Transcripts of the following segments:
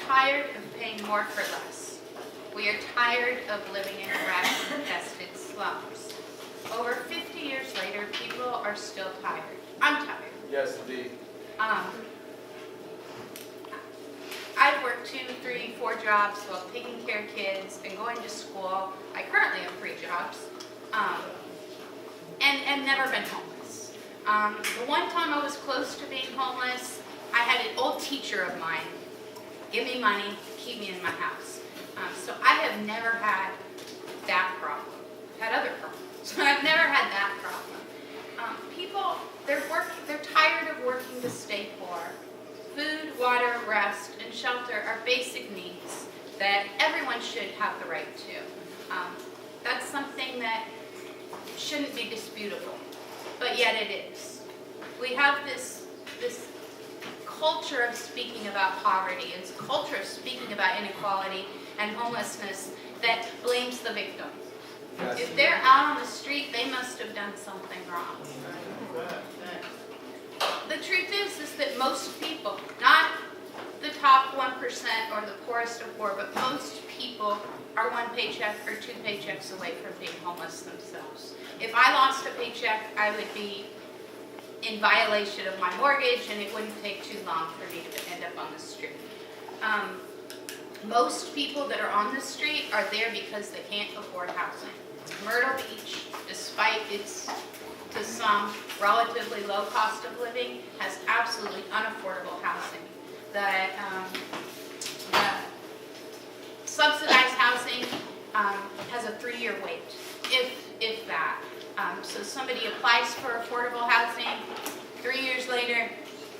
tired of paying more for less. We are tired of living in rat-infested slums. Over 50 years later, people are still tired. I'm tired. Yes, indeed. I've worked 2, 3, 4 jobs while taking care of kids and going to school. I currently have 3 jobs, and never been homeless. The one time I was close to being homeless, I had an old teacher of mine give me money to keep me in my house. So I have never had that problem. I've had other problems, but I've never had that problem. People, they're tired of working to stay poor. Food, water, rest, and shelter are basic needs that everyone should have the right to. That's something that shouldn't be disputable, but yet it is. We have this culture of speaking about poverty, and culture of speaking about inequality and homelessness that blames the victim. Yes. If they're out on the street, they must have done something wrong. The truth is that most people, not the top 1% or the poorest of poor, but most people are 1 paycheck or 2 paychecks away from being homeless themselves. If I lost a paycheck, I would be in violation of my mortgage, and it wouldn't take too long for me to end up on the street. Most people that are on the street are there because they can't afford housing. Myrtle Beach, despite its, to some, relatively low cost of living, has absolutely unaffordable housing. The subsidized housing has a 3-year wait, if that. So somebody applies for affordable housing, 3 years later,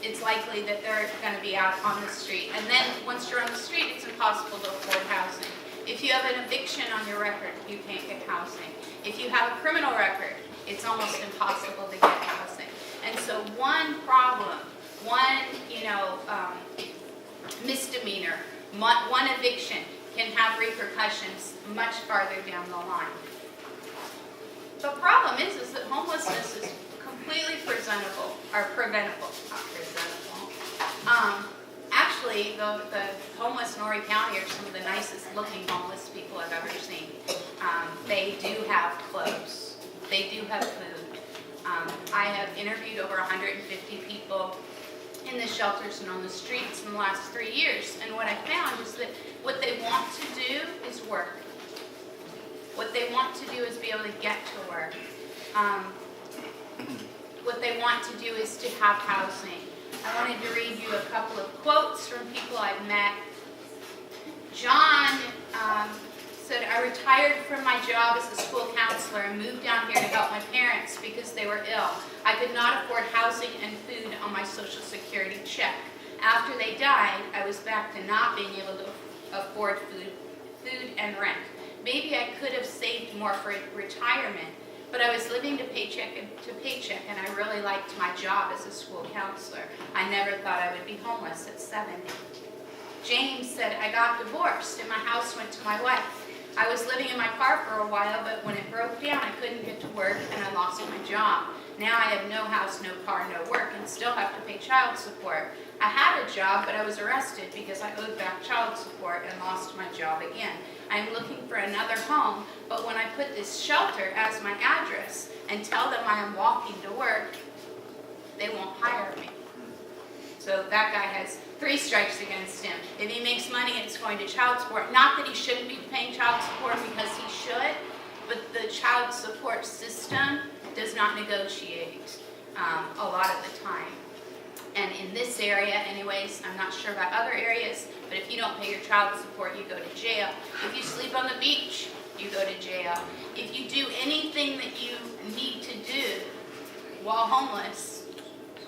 it's likely that they're going to be out on the street. And then once you're on the street, it's impossible to afford housing. If you have an eviction on your record, you can't get housing. If you have a criminal record, it's almost impossible to get housing. And so one problem, one misdemeanor, one eviction can have repercussions much farther down the line. The problem is that homelessness is completely preventable, not presentable. Actually, the homeless in Horry County are some of the nicest looking homeless people I've ever seen. They do have clothes. They do have food. I have interviewed over 150 people in the shelters and on the streets in the last 3 years. And what I found is that what they want to do is work. What they want to do is be able to get to work. What they want to do is to have housing. I wanted to read you a couple of quotes from people I've met. John said, I retired from my job as a school counselor and moved down here to help my parents because they were ill. I could not afford housing and food on my Social Security check. After they died, I was back to not being able to afford food and rent. Maybe I could have saved more for retirement, but I was living to paycheck, and I really liked my job as a school counselor. I never thought I would be homeless at 70. James said, I got divorced and my house went to my wife. I was living in my car for a while, but when it broke down, I couldn't get to work and I lost my job. Now I have no house, no car, no work, and still have to pay child support. I had a job, but I was arrested because I owed back child support and lost my job again. I am looking for another home, but when I put this shelter as my address and tell them I am walking to work, they won't hire me. So that guy has 3 strikes against him. If he makes money, it's going to child support. Not that he shouldn't be paying child support, because he should, but the child support system does not negotiate a lot of the time. And in this area, anyways, I'm not sure about other areas, but if you don't pay your child support, you go to jail. If you sleep on the beach, you go to jail. If you do anything that you need to do while homeless,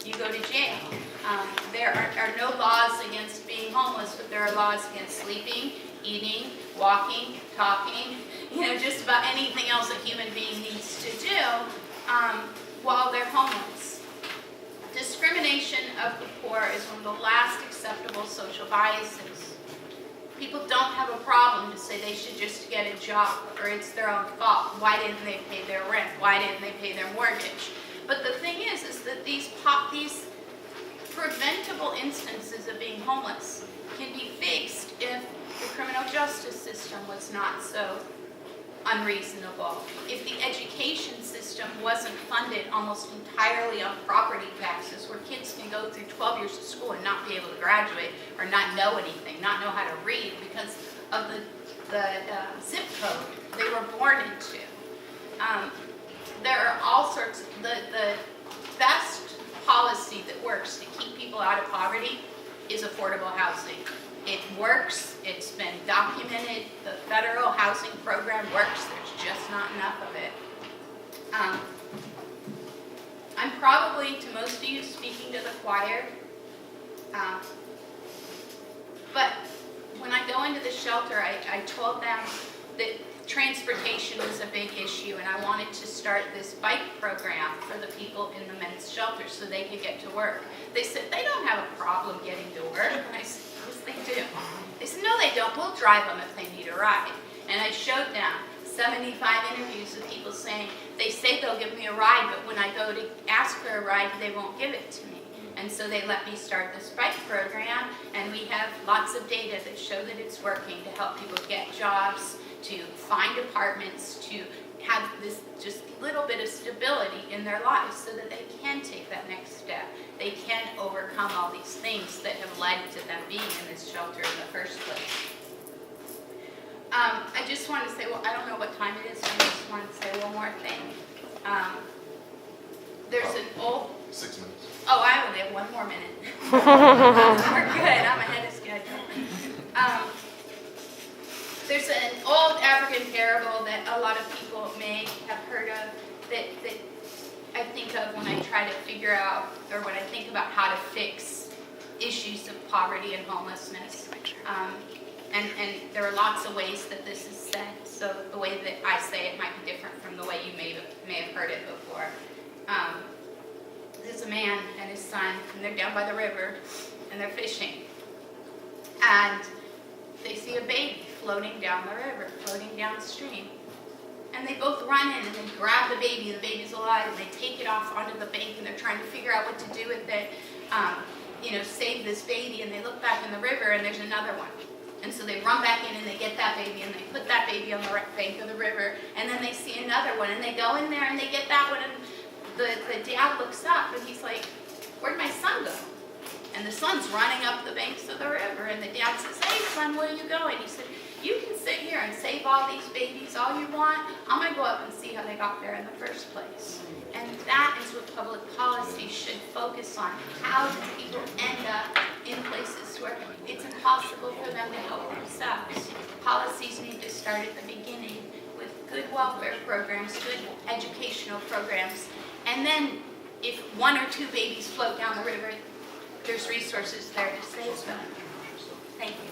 you go to jail. There are no laws against being homeless, but there are laws against sleeping, eating, walking, talking, just about anything else a human being needs to do while they're homeless. Discrimination of the poor is one of the last acceptable social biases. People don't have a problem to say they should just get a job or it's their own fault. Why didn't they pay their rent? Why didn't they pay their mortgage? But the thing is that these preventable instances of being homeless can be fixed criminal justice system was not so unreasonable, if the education system wasn't funded almost entirely on property taxes, where kids can go through 12 years of school and not be able to graduate or not know anything, not know how to read because of the zip code they were born into. There are all sorts of, the best policy that works to keep people out of poverty is affordable housing. It works, it's been documented, the federal housing program works, there's just not enough of it. I'm probably, to most of you, speaking to the choir, but when I go into the shelter, I told them that transportation was a big issue, and I wanted to start this bike program for the people in the men's shelter so they could get to work. They said, they don't have a problem getting to work. And I said, yes, they do. They said, no, they don't. We'll drive them if they need a ride. And I showed them 75 interviews of people saying, they say they'll give me a ride, but when I go to ask for a ride, they won't give it to me. And so they let me start this bike program, and we have lots of data that show that it's working to help people get jobs, to find apartments, to have this just little bit of stability in their lives so that they can take that next step. They can overcome all these things that have led to them being in this shelter in the first place. I just want to say, well, I don't know what time it is, so I just want to say one more thing. There's an old... 6 minutes. Oh, I only have one more minute. We're good. I'm ahead of schedule. There's an old African parable that a lot of people may have heard of that I think of when I try to figure out, or when I think about how to fix issues of poverty and homelessness. And there are lots of ways that this is said, so the way that I say it might be different from the way you may have heard it before. There's a man and his son, and they're down by the river, and they're fishing. And they see a baby floating down the river, floating downstream. And they both run in and they grab the baby, and the baby's alive, and they take it off onto the bank, and they're trying to figure out what to do with it, save this baby, and they look back in the river, and there's another one. And so they run back in and they get that baby and they put that baby on the bank of the river, and then they see another one and they go in there and they get that one, and the dad looks up and he's like, where'd my son go? And the son's running up the banks of the river, and the dad says, hey son, where are you going? He said, you can sit here and save all these babies all you want. I'm going to go up and see how they got there in the first place. And that is what public policy should focus on. How do people end up in places where it's impossible for them to help themselves? Policies need to start at the beginning with good welfare programs, good educational programs, and then if one or two babies float down the river, there's resources there to save them. Thank you.